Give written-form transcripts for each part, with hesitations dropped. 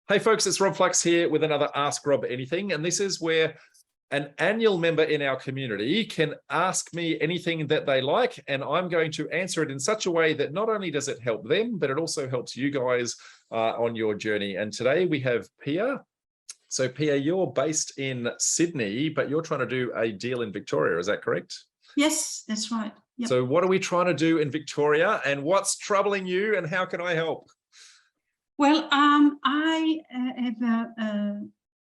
Hey folks, it's Rob here with another Ask Rob Anything, and this is where an annual member in our community can ask me anything that they like, and I'm going to answer it in such a way that not only does it help them, but it also helps you guys on your journey. And today we have Pia. So Pia, you're based in Sydney, but you're trying to do a deal in Victoria, is that correct? Yes, that's right. Yep. So what are we trying to do in Victoria, and what's troubling you, and how can I help? Well, I have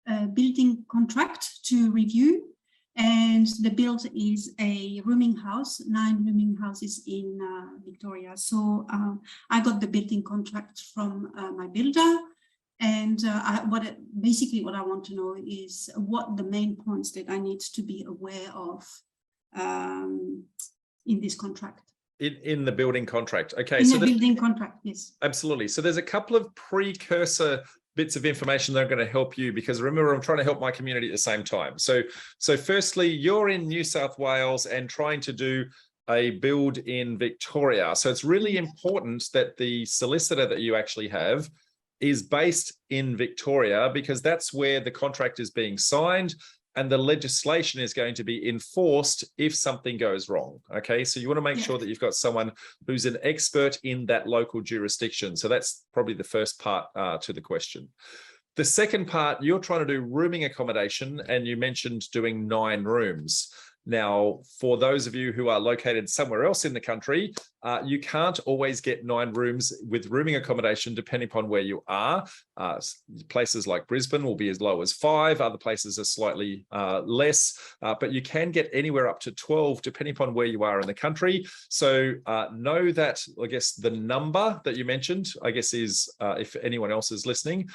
a building contract to review, and the build is a rooming house, 9 rooming houses in Victoria. So I got the building contract from my builder, and basically what I want to know is what the main points that I need to be aware of in this contract. In the building contract. Okay. In the building contract, yes. Absolutely. So there's a couple of precursor bits of information that are going to help you, because remember, I'm trying to help my community at the same time. So firstly, you're in New South Wales and trying to do a build in Victoria. So it's really important that the solicitor that you actually have is based in Victoria, because that's where the contract is being signed and the legislation is going to be enforced if something goes wrong. Okay, so you want to make sure that you've got someone who's an expert in that local jurisdiction. So that's probably the first part to the question. The second part, you're trying to do rooming accommodation, and you mentioned doing 9 rooms. Now, for those of you who are located somewhere else in the country, you can't always get 9 rooms with rooming accommodation, depending upon where you are. Places like Brisbane will be as low as 5. Other places are slightly less, but you can get anywhere up to 12, depending upon where you are in the country. So know that, I guess, the number that you mentioned, I guess, is, if anyone else is listening,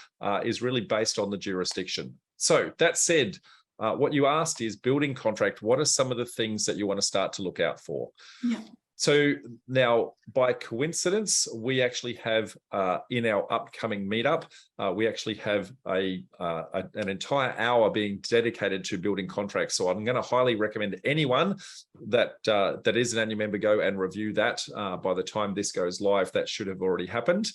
is really based on the jurisdiction. So that said, what you asked is building contract. What are some of the things that you want to start to look out for? Yeah. So now, by coincidence, we actually have in our upcoming meetup, we actually have an entire hour being dedicated to building contracts. So I'm going to highly recommend anyone that that is an annual member go and review that. By the time this goes live, that should have already happened.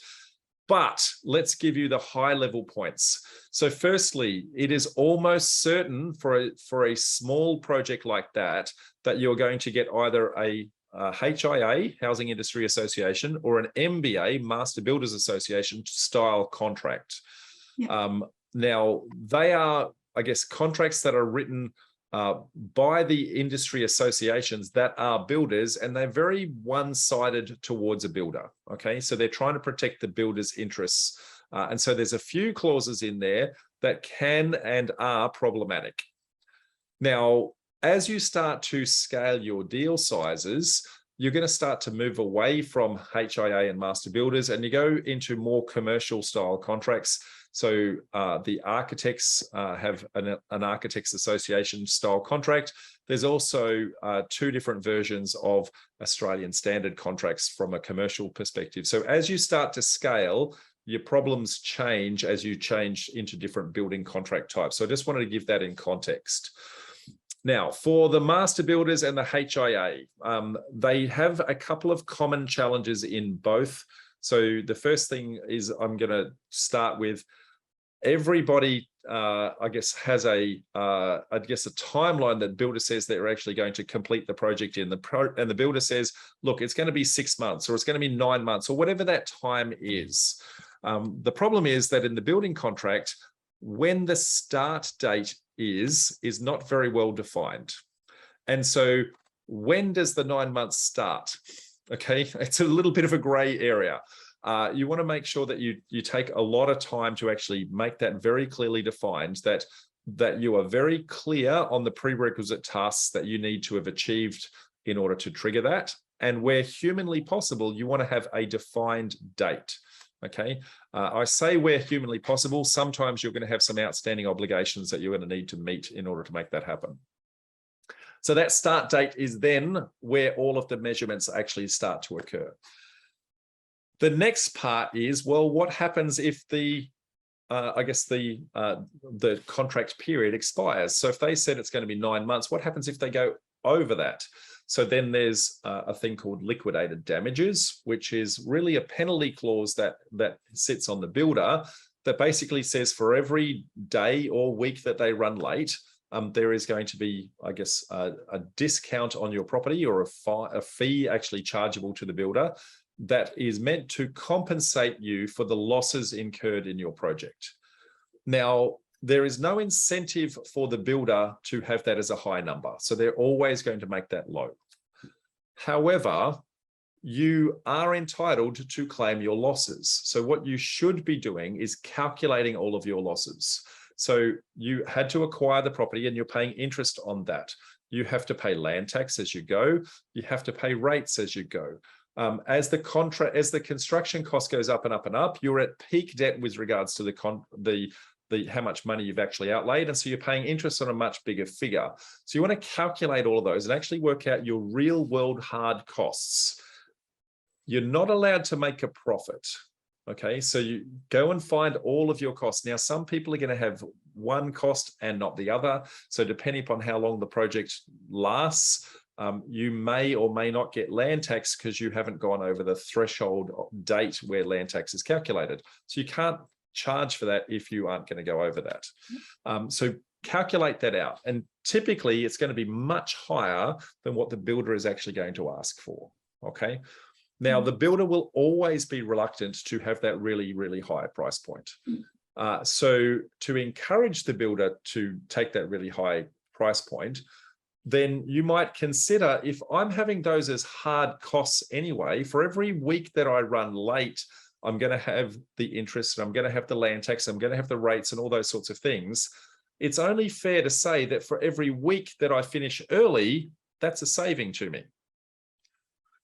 But let's give you the high level points. So firstly, it is almost certain for a small project like that, that you're going to get either a HIA, Housing Industry Association, or an MBA, Master Builders Association style contract. Yeah. Now, they are, I guess, contracts that are written by the industry associations that are builders, and they're very one-sided towards a builder. Okay, so they're trying to protect the builder's interests. And so there's a few clauses in there that can and are problematic. Now, as you start to scale your deal sizes, you're going to start to move away from HIA and master builders, and you go into more commercial style contracts. So the architects have an architects association style contract. There's also 2 different versions of Australian standard contracts from a commercial perspective. So as you start to scale, your problems change as you change into different building contract types. So I just wanted to give that in context. Now, for the master builders and the HIA, they have a couple of common challenges in both. So the first thing is, I'm going to start with, everybody, I guess, has a timeline that builder says they're actually going to complete the project in. And the builder says, look, it's going to be 6 months, or it's going to be 9 months, or whatever that time is. The problem is that in the building contract, when the start date is not very well defined. And so when does the 9 months start? Okay, it's a little bit of a gray area. You want to make sure that you take a lot of time to actually make that very clearly defined, that you are very clear on the prerequisite tasks that you need to have achieved in order to trigger that. And where humanly possible, you want to have a defined date. Okay, I say where humanly possible. Sometimes you're going to have some outstanding obligations that you're going to need to meet in order to make that happen. So that start date is then where all of the measurements actually start to occur. The next part is, well, what happens if the contract period expires? So if they said it's going to be 9 months, what happens if they go over that? So then there's a thing called liquidated damages, which is really a penalty clause that sits on the builder that basically says for every day or week that they run late, there is going to be, I guess, a discount on your property, or a fee actually chargeable to the builder that is meant to compensate you for the losses incurred in your project. Now, there is no incentive for the builder to have that as a high number, so they're always going to make that low. However, you are entitled to claim your losses. So what you should be doing is calculating all of your losses. So you had to acquire the property and you're paying interest on that. You have to pay land tax as you go. You have to pay rates as you go. As the construction cost goes up and up and up, you're at peak debt with regards to the how much money you've actually outlaid. And so you're paying interest on a much bigger figure. So you want to calculate all of those and actually work out your real world hard costs. You're not allowed to make a profit. Okay, so you go and find all of your costs. Now, some people are going to have one cost and not the other. So depending upon how long the project lasts, you may or may not get land tax because you haven't gone over the threshold date where land tax is calculated. So you can't charge for that if you aren't going to go over that. So calculate that out. And typically it's going to be much higher than what the builder is actually going to ask for. Okay. Now, the builder will always be reluctant to have that really, really high price point. So to encourage the builder to take that really high price point, then you might consider, if I'm having those as hard costs anyway, for every week that I run late, I'm going to have the interest, and I'm going to have the land tax, I'm going to have the rates and all those sorts of things. It's only fair to say that for every week that I finish early, that's a saving to me.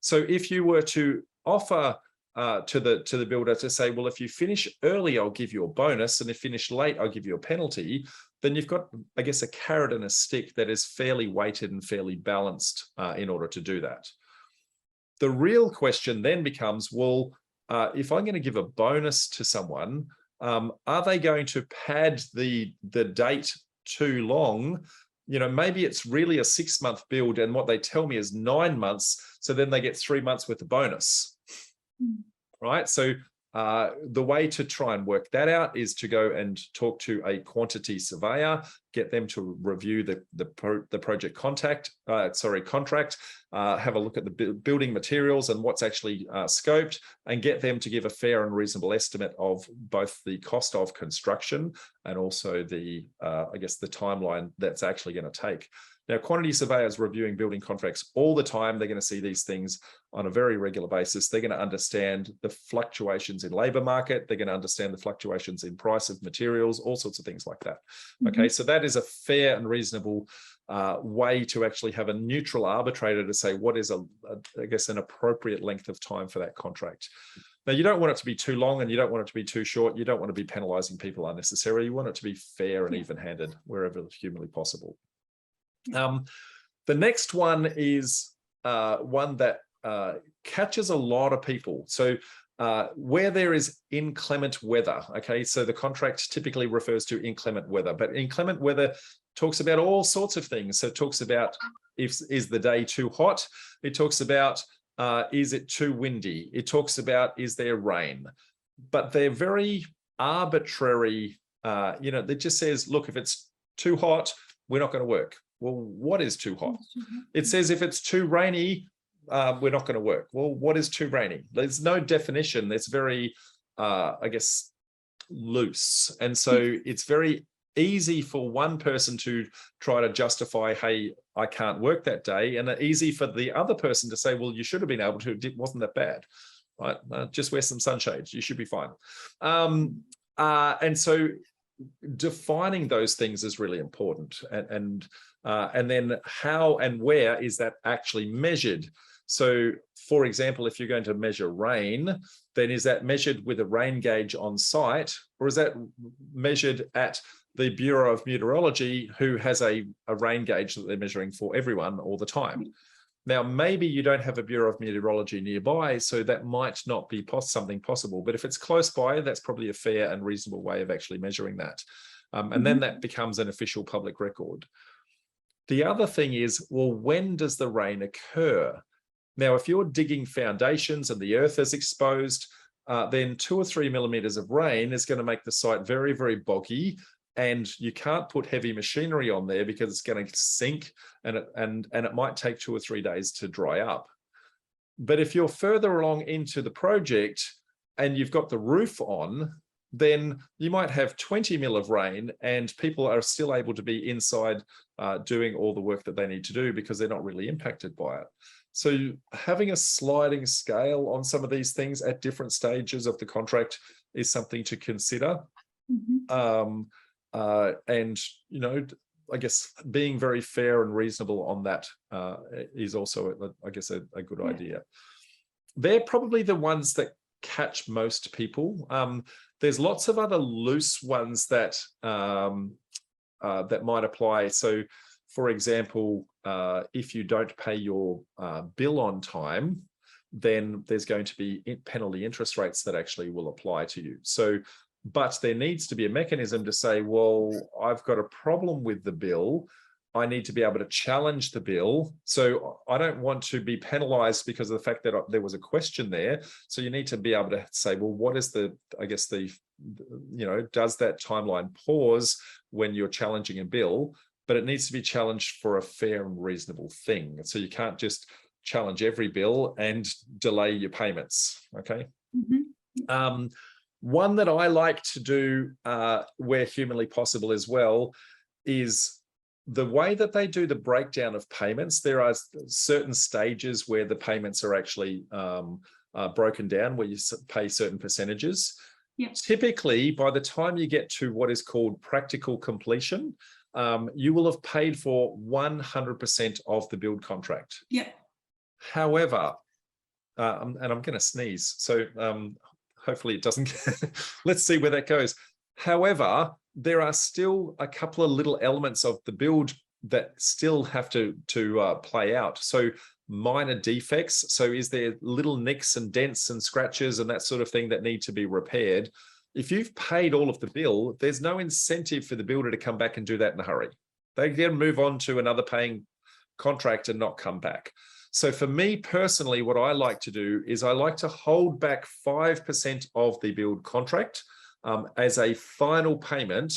So if you were to offer to the builder to say, well, if you finish early, I'll give you a bonus, and if you finish late, I'll give you a penalty, then you've got, I guess, a carrot and a stick that is fairly weighted and fairly balanced in order to do that. The real question then becomes, well, if I'm going to give a bonus to someone, are they going to pad the date too long? You know, maybe it's really a 6-month build and what they tell me is 9 months. So then they get 3 months with the bonus, right? So the way to try and work that out is to go and talk to a quantity surveyor, get them to review the project contract, have a look at the building materials and what's actually scoped, and get them to give a fair and reasonable estimate of both the cost of construction and also the, I guess, the timeline that's actually going to take. Now, quantity surveyors reviewing building contracts all the time. They're going to see these things on a very regular basis. They're going to understand the fluctuations in labor market. They're going to understand the fluctuations in price of materials, all sorts of things like that. Okay, so that is a fair and reasonable way to actually have a neutral arbitrator to say what is, I guess, an appropriate length of time for that contract. Now, you don't want it to be too long and you don't want it to be too short. You don't want to be penalizing people unnecessarily. You want it to be fair and even-handed wherever humanly possible. The next one is one that catches a lot of people. So where there is inclement weather, okay, so the contract typically refers to inclement weather, but inclement weather talks about all sorts of things. So it talks about is the day too hot? It talks about is it too windy? It talks about is there rain? But they're very arbitrary. You know, it just says, look, if it's too hot, we're not going to work. Well, what is too hot? It says if it's too rainy, we're not going to work. Well, what is too rainy? There's no definition. That's very, I guess, loose. And so it's very easy for one person to try to justify, hey, I can't work that day. And easy for the other person to say, well, you should have been able to. It wasn't that bad, right? Just wear some sunshades. You should be fine. And so defining those things is really important. And then how and where is that actually measured? So, for example, if you're going to measure rain, then is that measured with a rain gauge on site, or is that measured at the Bureau of Meteorology, who has a rain gauge that they're measuring for everyone all the time? Now, maybe you don't have a Bureau of Meteorology nearby, so that might not be something possible. But if it's close by, that's probably a fair and reasonable way of actually measuring that. And then that becomes an official public record. The other thing is, well, when does the rain occur? Now, if you're digging foundations and the earth is exposed, then 2 or 3 millimeters of rain is going to make the site very, very boggy, and you can't put heavy machinery on there because it's going to sink, and it might take 2 or 3 days to dry up. But if you're further along into the project and you've got the roof on, then you might have 20 mil of rain and people are still able to be inside doing all the work that they need to do because they're not really impacted by it. So having a sliding scale on some of these things at different stages of the contract is something to consider. And, you know, I guess being very fair and reasonable on that is also, I guess, a good idea. They're probably the ones that catch most people. There's lots of other loose ones that that might apply. So, for example, if you don't pay your bill on time, then there's going to be penalty interest rates that actually will apply to you. So, but there needs to be a mechanism to say, well, I've got a problem with the bill. I need to be able to challenge the bill. So I don't want to be penalized because of the fact that there was a question there. So you need to be able to say, well, what is the, I guess the, you know, does that timeline pause when you're challenging a bill? But it needs to be challenged for a fair and reasonable thing. So you can't just challenge every bill and delay your payments, okay? One that I like to do where humanly possible as well is the way that they do the breakdown of payments. There are certain stages where the payments are actually broken down, where you pay certain percentages. Typically, by the time you get to what is called practical completion, you will have paid for 100% of the build contract. However, and I'm going to sneeze, so hopefully it doesn't. Let's see where that goes. However, there are still a couple of little elements of the build that still have to play out. So minor defects. So is there little nicks and dents and scratches and that sort of thing that need to be repaired? If you've paid all of the bill, there's no incentive for the builder to come back and do that in a hurry. They can move on to another paying contract and not come back. So for me personally, what I like to do is I like to hold back 5% of the build contract as a final payment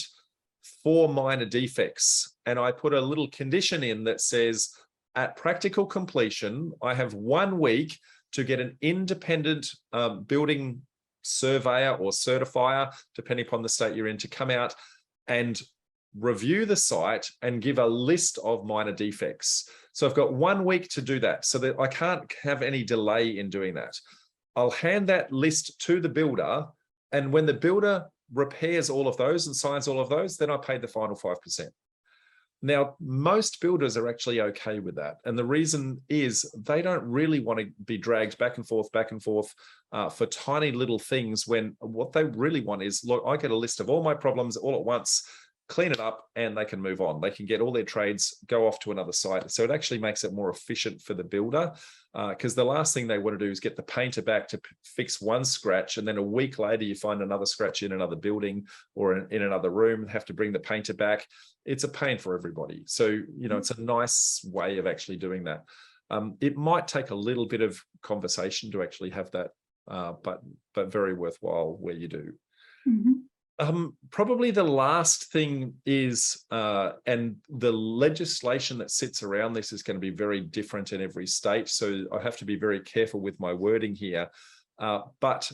for minor defects. And I put a little condition in that says, at practical completion, I have 1 week to get an independent building surveyor or certifier, depending upon the state you're in, to come out and review the site and give a list of minor defects. So I've got 1 week to do that, so that I can't have any delay in doing that. I'll hand that list to the builder, and when the builder repairs all of those and signs all of those, then I pay the final 5%. Now, most builders are actually okay with that. And the reason is they don't really want to be dragged back and forth for tiny little things, when what they really want is, look, I get a list of all my problems all at once, clean it up, and they can move on. They can get all their trades, go off to another site. So it actually makes it more efficient for the builder, because the last thing they want to do is get the painter back to fix one scratch, and then a week later you find another scratch in another building or in another room and have to bring the painter back. It's a pain for everybody. So, you know, it's a nice way of actually doing that. It might take a little bit of conversation to actually have that, but very worthwhile where you do. Probably the last thing is, and the legislation that sits around this is going to be very different in every state, so I have to be very careful with my wording here, but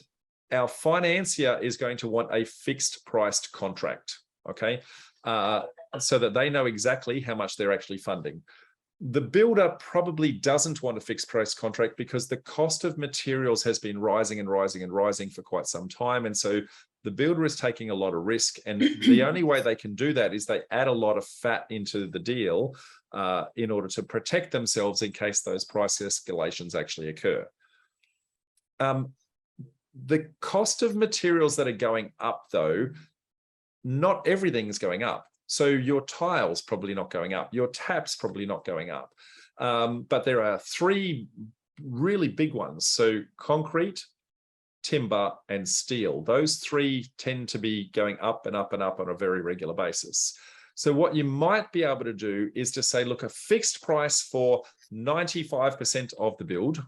our financier is going to want a fixed priced contract, okay, so that they know exactly how much they're actually funding. The builder probably doesn't want a fixed price contract because the cost of materials has been rising and rising and rising for quite some time. And so the builder is taking a lot of risk. And the only way they can do that is they add a lot of fat into the deal in order to protect themselves in case those price escalations actually occur. The cost of materials that are going up, though, not everything is going up. So your tiles probably not going up, your taps probably not going up. But there are 3 really big ones. So concrete, timber, and steel. Those 3 tend to be going up and up and up on a very regular basis. So what you might be able to do is to say, look, a fixed price for 95% of the build,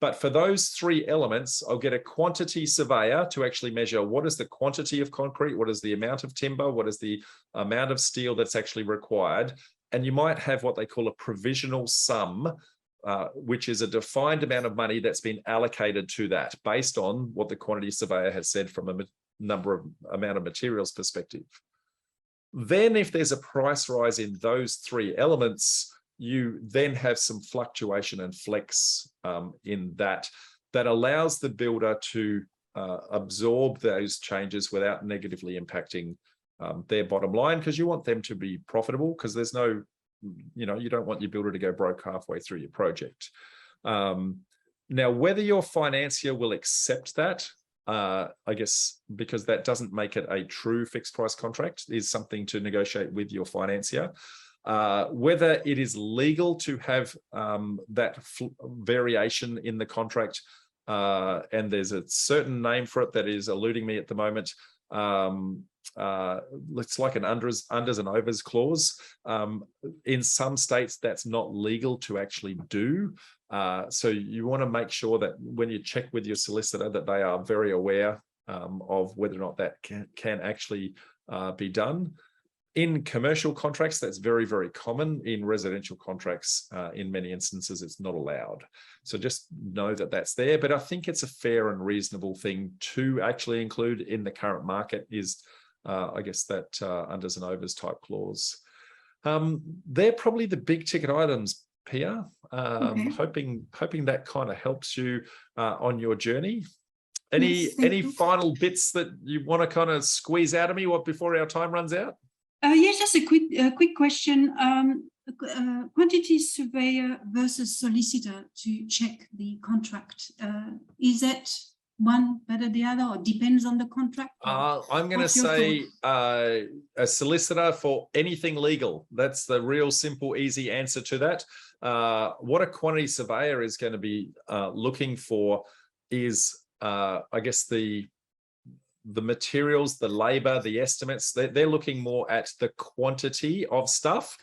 But for those three elements, I'll get a quantity surveyor to actually measure what is the quantity of concrete, what is the amount of timber, what is the amount of steel that's actually required. And you might have what they call a provisional sum, which is a defined amount of money that's been allocated to that based on what the quantity surveyor has said from a amount of materials perspective. Then if there's a price rise in those three elements, you then have some fluctuation and flex in that allows the builder to absorb those changes without negatively impacting their bottom line, because you want them to be profitable, because there's no, you don't want your builder to go broke halfway through your project. Now, whether your financier will accept that, I guess, because that doesn't make it a true fixed price contract, is something to negotiate with your financier. Whether it is legal to have that variation in the contract, and there's a certain name for it that is eluding me at the moment. It's like an unders and overs clause. In some states, that's not legal to actually do. So you want to make sure that when you check with your solicitor that they are very aware of whether or not that can actually be done. In commercial contracts, that's very, very common. In residential contracts, in many instances, it's not allowed. So just know that that's there. But I think it's a fair and reasonable thing to actually include in the current market is, I guess, that unders and overs type clause. They're probably the big ticket items, Pia. Hoping that kind of helps you on your journey. Any final bits that you want to kind of squeeze out of me before our time runs out? Yes, just a quick question. Quantity surveyor versus solicitor to check the contract. Is that one better than the other, or depends on the contract? I'm going to say a solicitor for anything legal. That's the real simple, easy answer to that. What a quantity surveyor is going to be looking for is, I guess, the materials, the labor, the estimates. They're looking more at the quantity of stuff,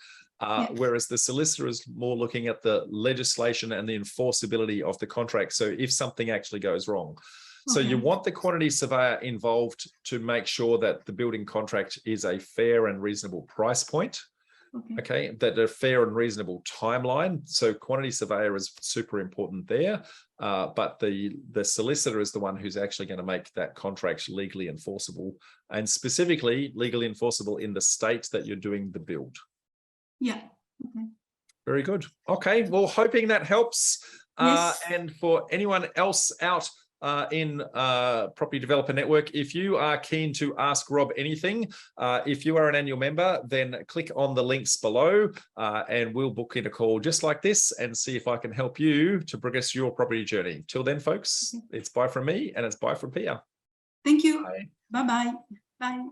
whereas the solicitor is more looking at the legislation and the enforceability of the contract. So if something actually goes wrong. So you want the quantity surveyor involved to make sure that the building contract is a fair and reasonable price point. Okay, that a fair and reasonable timeline. So quantity surveyor is super important there, but the solicitor is the one who's actually going to make that contract legally enforceable, and specifically legally enforceable in the state that you're doing the build. Yeah. Okay. Very good. Okay. Well, hoping that helps. Yes. And for anyone else out in Property Developer Network, if you are keen to ask Rob anything, if you are an annual member, then click on the links below and we'll book in a call just like this and see if I can help you to progress your property journey. Till then, folks, it's bye from me and it's bye from Pia. Thank you. Bye. Bye-bye. Bye.